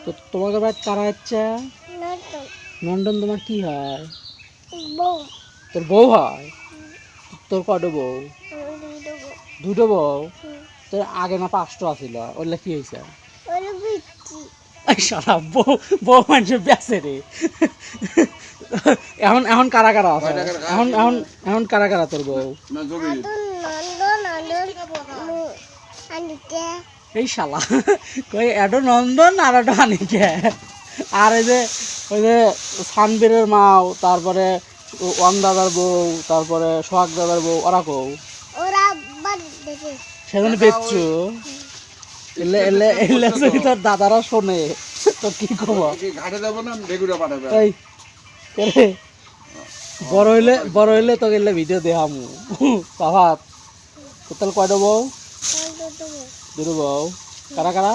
তো তোমাকে বাড়ি কারা হচ্ছে? নন্দন তোমার কি হয়? তোর বউ হয়? তোর কটা বউ? দুটো বউ? তোর আগে না 5টা আছিল, ওগুলা কি হয়েছে? সারা বউ বউ মানুষের বেঁচে রে। এখন এখন কারা কারা আছে? এখন এখন এখন কারা কারা তোর বউ? এই শালা কই এডো নন্দন আর এডো হানিকে। আর ওই যে সানবীরের মাও, তারপরে ওয়ান দাদার বউ, তারপরে সোহাগ দাদার বউ, ওরা কৌ? সেজন্য বেচছু? এলে এলে এলে যদি তোর দাদারা শোনে তোর কি খবর? এই বড় হইলে তোকে এলে ভিডিও দেখামু। বাবা তোর কয়টা বউ? দুটো বউ। কারা কারা?